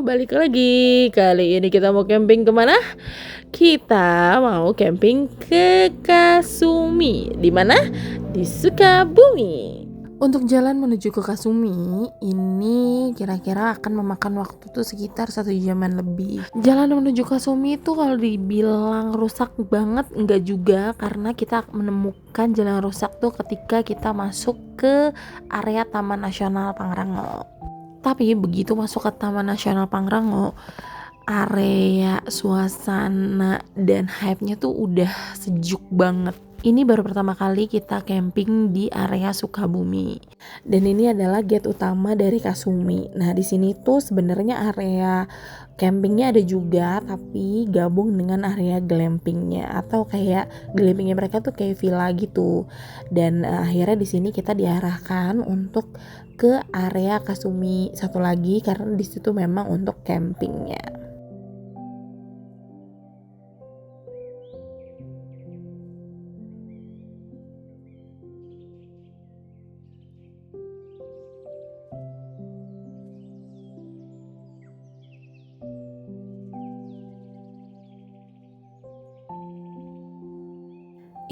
balik lagi. Kali ini kita mau camping kemana? Kita mau camping ke Kasumi. Di mana? Di Sukabumi. Untuk jalan menuju ke Kasumi ini kira-kira akan memakan waktu tuh sekitar 1 jaman lebih. Jalan menuju Kasumi itu kalau dibilang rusak banget enggak juga, karena kita menemukan jalan rusak tuh ketika kita masuk ke area Taman Nasional Pangrango. Tapi begitu masuk ke Taman Nasional Pangrango, area suasana dan hype-nya tuh udah sejuk banget. Ini baru pertama kali kita camping di area Sukabumi. Dan ini adalah gate utama dari Kasumi. Nah, di sini tuh sebenarnya area campingnya ada juga, tapi gabung dengan area glampingnya, atau kayak glampingnya mereka tuh kayak villa gitu. Dan akhirnya di sini kita diarahkan untuk ke area Kasumi satu lagi, karena di situ memang untuk campingnya.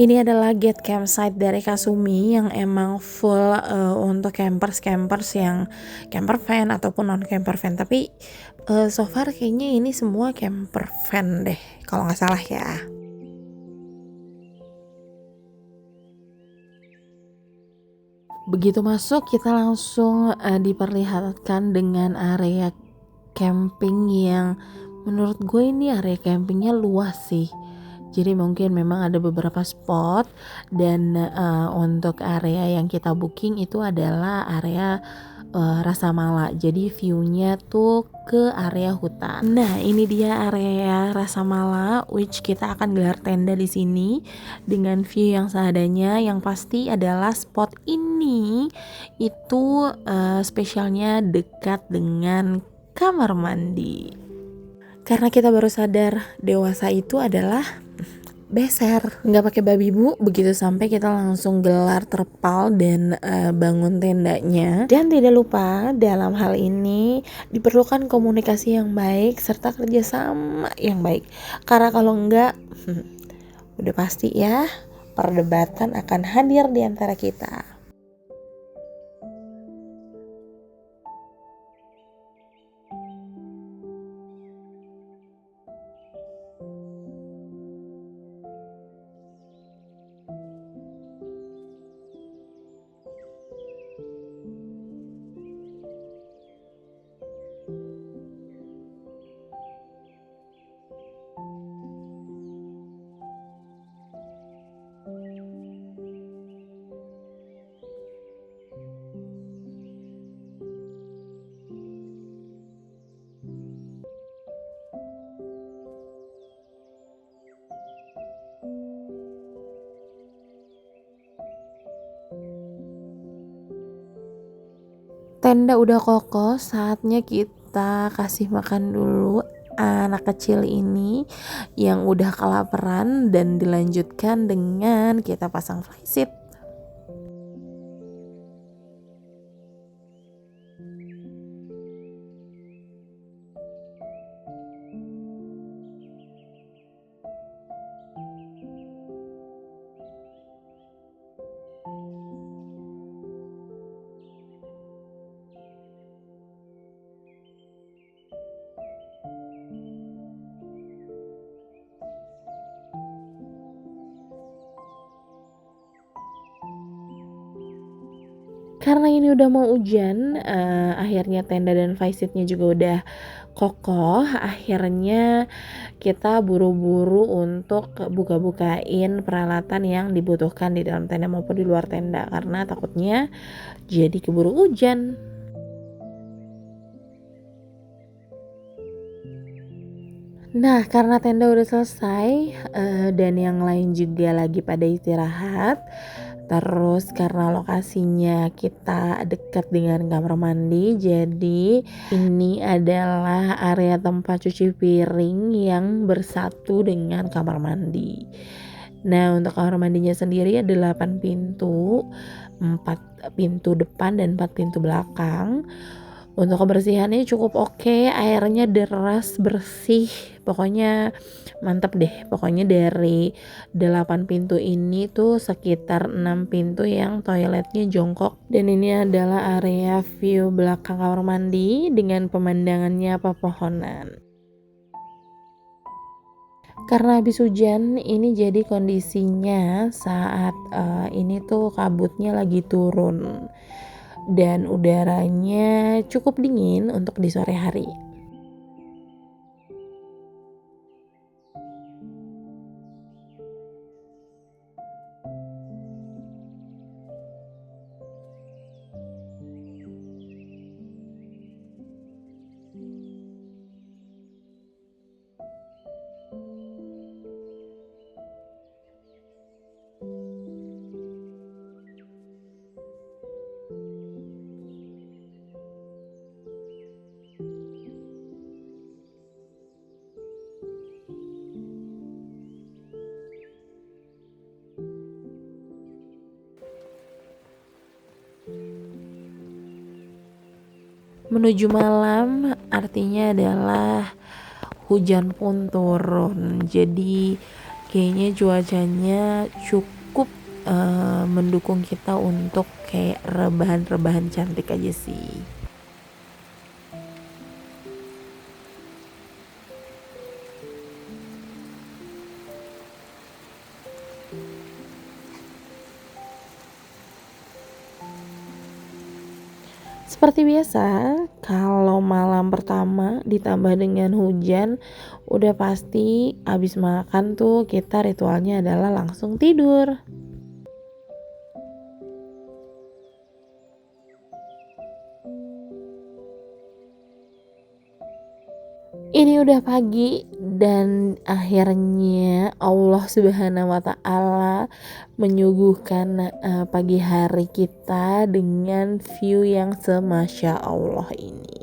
Ini adalah gate campsite dari Kasumi yang emang full untuk campers yang camper van ataupun non camper van. Tapi so far kayaknya ini semua camper van deh, kalau nggak salah ya. Begitu masuk kita langsung diperlihatkan dengan area camping yang menurut gue ini area campingnya luas sih. Jadi mungkin memang ada beberapa spot, dan untuk area yang kita booking itu adalah area Rasa Mala. Jadi view-nya tuh ke area hutan. Nah, ini dia area Rasa Mala, which kita akan gelar tenda di sini dengan view yang seadanya. Yang pasti adalah spot ini itu spesialnya dekat dengan kamar mandi. Karena kita baru sadar dewasa itu adalah beser, nggak pakai babi bu. Begitu sampai kita langsung gelar terpal dan bangun tendanya. Dan tidak lupa dalam hal ini diperlukan komunikasi yang baik serta kerjasama yang baik. Karena kalau enggak, udah pasti ya perdebatan akan hadir di antara kita. Tenda udah kokoh, saatnya kita kasih makan dulu anak kecil ini yang udah kelaparan, dan dilanjutkan dengan kita pasang flysheet. Karena ini udah mau hujan, akhirnya tenda dan flysheetnya juga udah kokoh. Akhirnya kita buru-buru untuk buka-bukain peralatan yang dibutuhkan di dalam tenda maupun di luar tenda, karena takutnya jadi keburu hujan. Nah, karena tenda udah selesai dan yang lain juga lagi pada istirahat, terus karena lokasinya kita dekat dengan kamar mandi, jadi ini adalah area tempat cuci piring yang bersatu dengan kamar mandi. Nah, untuk kamar mandinya sendiri ada 8 pintu, 4 pintu depan dan 4 pintu belakang. Untuk kebersihannya cukup oke, airnya deras, bersih, pokoknya mantap deh. Pokoknya dari 8 pintu ini tuh sekitar 6 pintu yang toiletnya jongkok. Dan ini adalah area view belakang kamar mandi dengan pemandangannya pepohonan. Karena habis hujan, ini jadi kondisinya saat ini tuh kabutnya lagi turun dan udaranya cukup dingin untuk di sore hari. Menuju malam artinya adalah hujan pun turun. Jadi kayaknya cuacanya cukup mendukung kita untuk kayak rebahan-rebahan cantik aja sih. Seperti biasa, kalau malam pertama ditambah dengan hujan, udah pasti abis makan tuh kita ritualnya adalah langsung tidur. Ini udah pagi dan akhirnya Allah Subhanahu wa taala menyuguhkan pagi hari kita dengan view yang semasya Allah ini.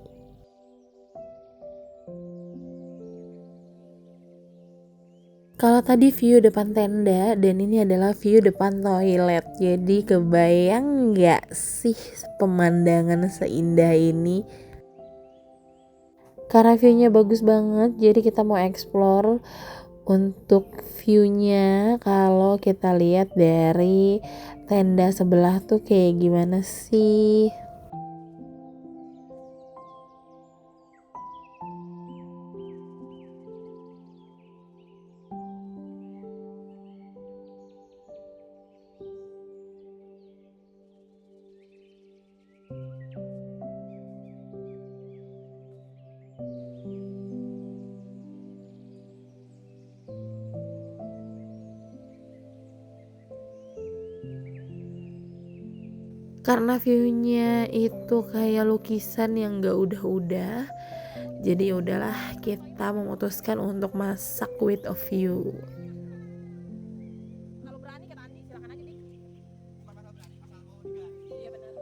Kalau tadi view depan tenda dan ini adalah view depan toilet. Jadi kebayang nggak sih pemandangan seindah ini? Karena view-nya bagus banget, jadi kita mau explore untuk view-nya. Kalau kita lihat dari tenda sebelah tuh kayak gimana sih? Karena view-nya itu kayak lukisan yang gak udah-udah, jadi ya udahlah kita memutuskan untuk masak with a view. Kalau berani kata Andi silakan aja nih. Iya benar.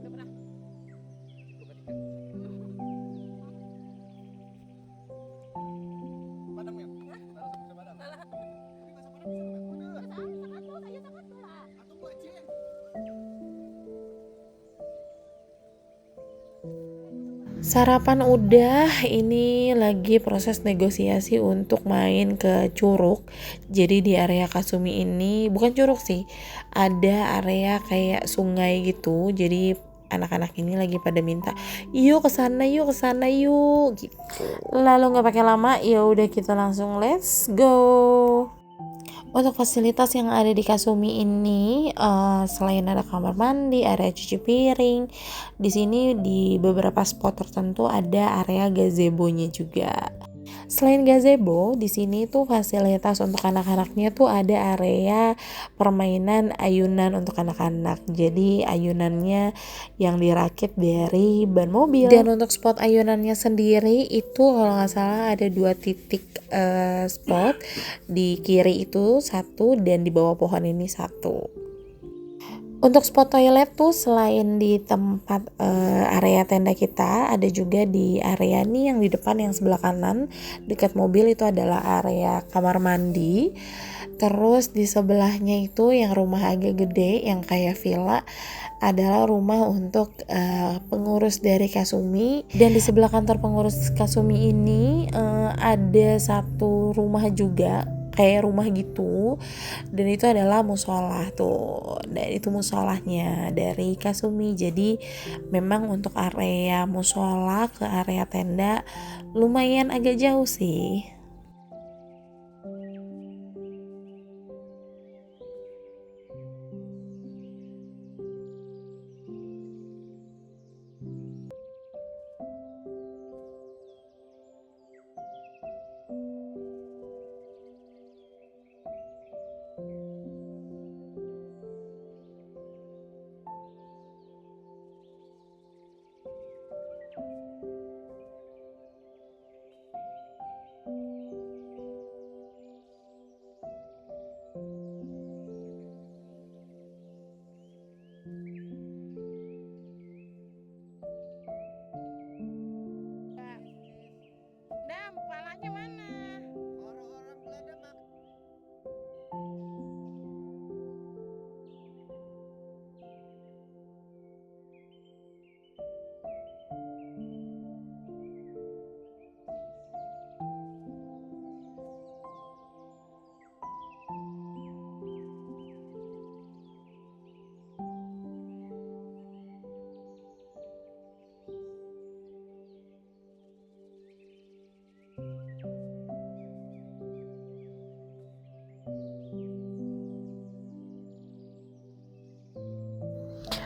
Udah pernah. Padam ya? Padam. Sarapan udah, ini lagi proses negosiasi untuk main ke Curug. Jadi di area Kasumi ini bukan curug sih, ada area kayak sungai gitu. Jadi anak-anak ini lagi pada minta, yuk kesana yuk gitu. Lalu nggak pakai lama, ya udah kita langsung let's go. Untuk fasilitas yang ada di Kasumi ini, selain ada kamar mandi, area cuci piring, di sini di beberapa spot tertentu ada area gazebo-nya juga. Selain gazebo, di sini tuh fasilitas untuk anak-anaknya tuh ada area permainan ayunan untuk anak-anak. Jadi ayunannya yang dirakit dari ban mobil. Dan untuk spot ayunannya sendiri itu kalau nggak salah ada 2 titik spot. Di kiri itu 1 dan di bawah pohon ini 1. Untuk spot toilet tuh selain di tempat area tenda kita, ada juga di area nih yang di depan yang sebelah kanan dekat mobil itu adalah area kamar mandi. Terus di sebelahnya itu yang rumah agak gede yang kayak villa adalah rumah untuk pengurus dari Kasumi. Dan di sebelah kantor pengurus Kasumi ini ada satu rumah juga kayak rumah gitu, dan itu adalah musola tuh, dan itu musolahnya dari Kasumi. Jadi memang untuk area musola ke area tenda lumayan agak jauh sih. Dam, palanya mana? Orang-orang Belanda mak.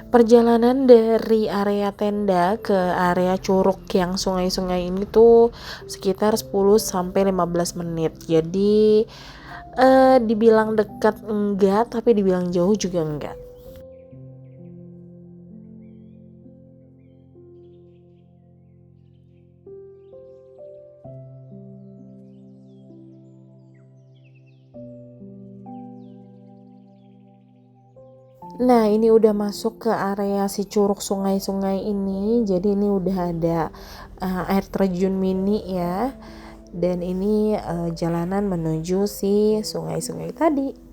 Perjalanan dari area tenda ke area curug yang sungai-sungai ini tuh sekitar 10 sampai 15 menit. Jadi dibilang dekat enggak, tapi dibilang jauh juga enggak. Nah, ini udah masuk ke area si curug sungai-sungai ini. Jadi ini udah ada air terjun mini ya. Dan ini jalanan menuju si sungai-sungai tadi.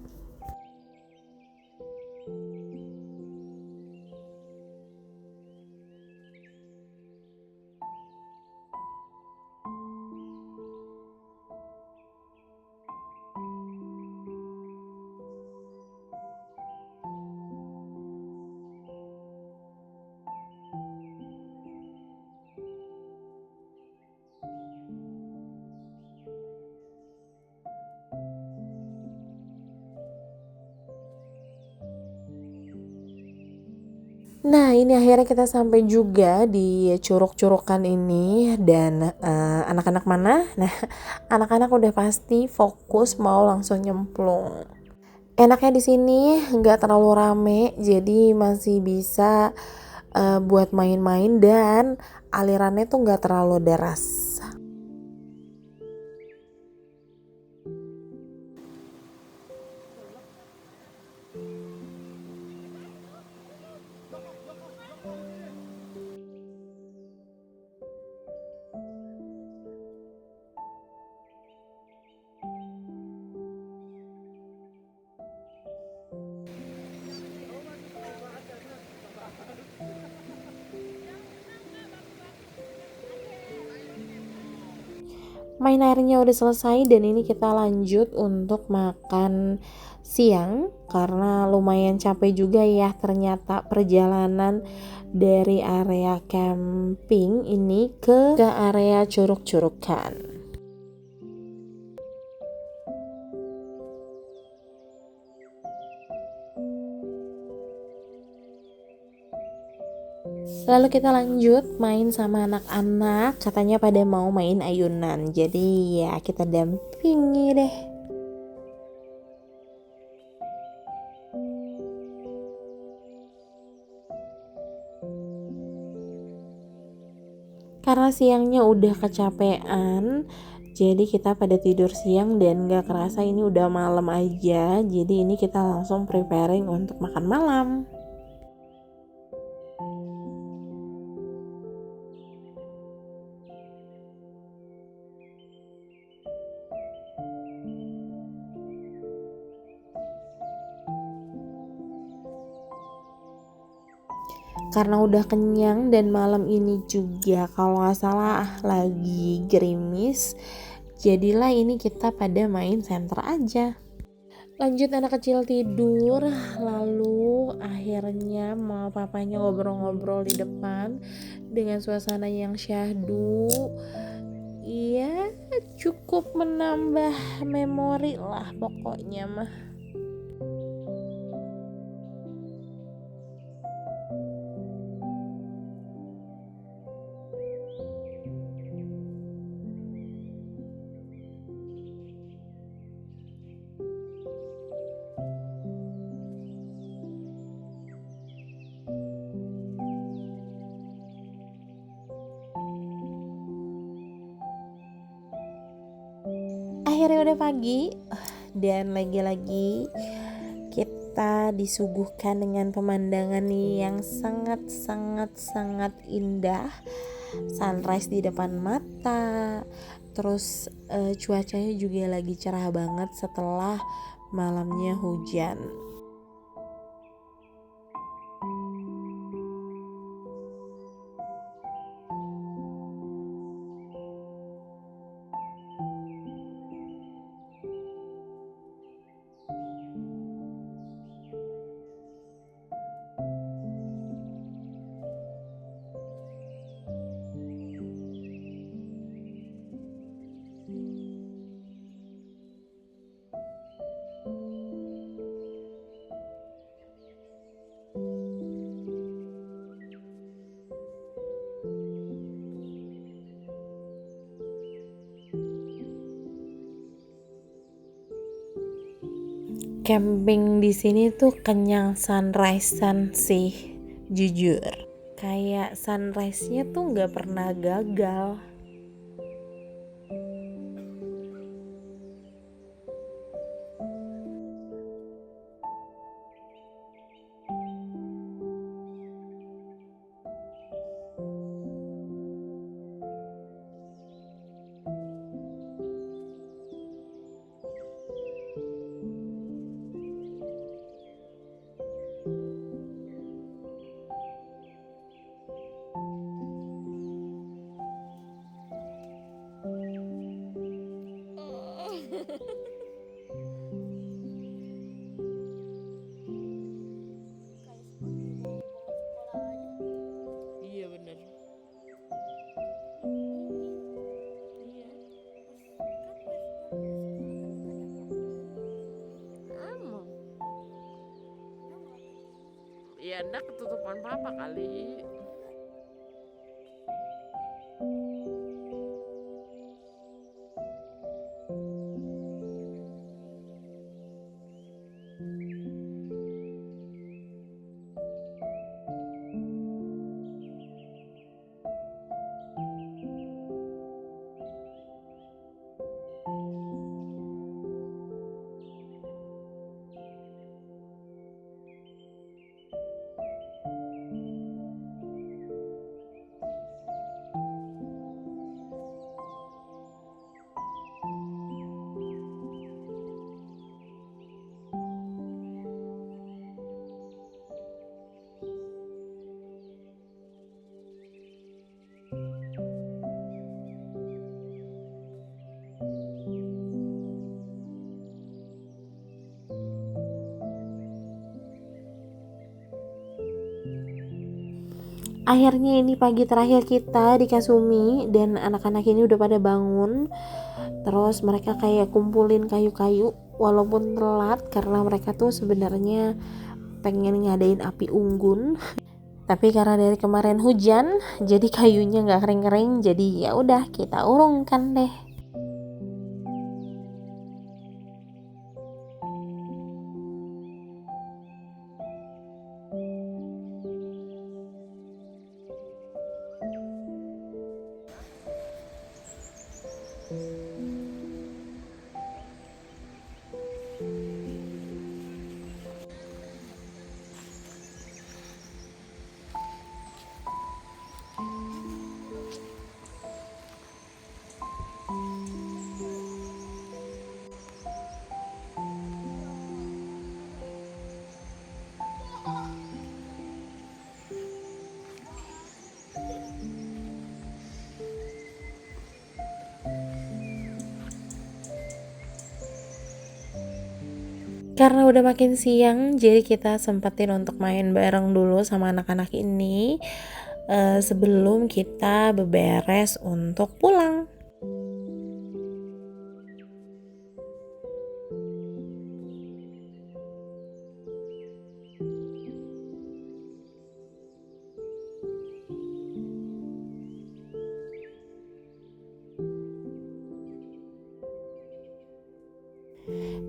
Nah, ini akhirnya kita sampai juga di curug-curugan ini. Dan anak-anak mana? Nah, anak-anak udah pasti fokus mau langsung nyemplung. Enaknya di sini nggak terlalu rame, jadi masih bisa buat main-main, dan alirannya tuh nggak terlalu deras. Main airnya udah selesai, dan ini kita lanjut untuk makan siang karena lumayan capek juga ya ternyata perjalanan dari area camping ini ke area curug-curugan. Lalu kita lanjut main sama anak-anak, katanya pada mau main ayunan, jadi ya kita dampingi deh. Karena siangnya udah kecapean, jadi kita pada tidur siang dan gak kerasa ini udah malam aja. Jadi ini kita langsung preparing untuk makan malam. Karena udah kenyang dan malam ini juga kalau nggak salah lagi gerimis, jadilah ini kita pada main senter aja. Lanjut anak kecil tidur, lalu akhirnya mama papanya ngobrol-ngobrol di depan dengan suasana yang syahdu. Iya, cukup menambah memori lah pokoknya mah. Akhirnya udah pagi dan lagi-lagi kita disuguhkan dengan pemandangan yang sangat indah. Sunrise di depan mata. Terus cuacanya juga lagi cerah banget setelah malamnya hujan. Camping di sini tuh kenyang sunrise-an sih, jujur. Kayak sunrise-nya tuh nggak pernah gagal. Iya bener. Iya. Emang. Ya enggak ketutupan papa kali. Akhirnya ini pagi terakhir kita di Kasumi dan anak-anak ini udah pada bangun. Terus mereka kayak kumpulin kayu-kayu walaupun telat karena mereka tuh sebenarnya pengen ngadain api unggun. Tapi karena dari kemarin hujan, jadi kayunya nggak kering-kering, jadi ya udah kita urungkan deh. Karena udah makin siang, jadi kita sempetin untuk main bareng dulu sama anak-anak ini sebelum kita beberes untuk pulang.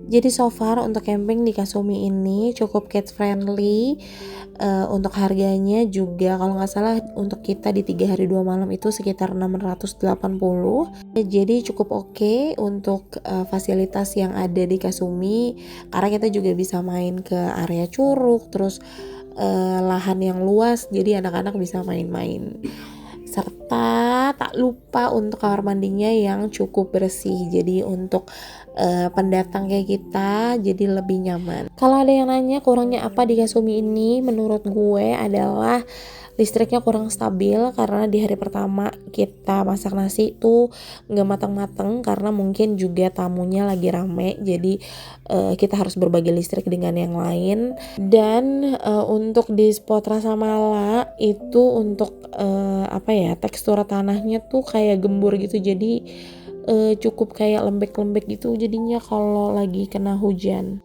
Jadi so far untuk camping di Kasumi ini cukup kids friendly, untuk harganya juga kalau nggak salah untuk kita di 3 hari 2 malam itu sekitar 680. Jadi cukup oke untuk fasilitas yang ada di Kasumi, karena kita juga bisa main ke area curug, terus lahan yang luas, jadi anak-anak bisa main-main. Serta tak lupa untuk kamar mandinya yang cukup bersih, jadi untuk pendatang kayak kita jadi lebih nyaman. Kalau ada yang nanya kurangnya apa di Kasumi ini, menurut gue adalah listriknya kurang stabil, karena di hari pertama kita masak nasi tuh nggak matang-matang karena mungkin juga tamunya lagi rame, jadi kita harus berbagi listrik dengan yang lain. Dan untuk di spot Rasa Mala itu untuk tekstur tanahnya tuh kayak gembur gitu, jadi cukup kayak lembek-lembek gitu jadinya kalau lagi kena hujan.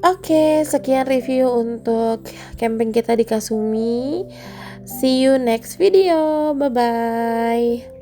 Oke, sekian review untuk camping kita di Kasumi. See you next video. Bye bye.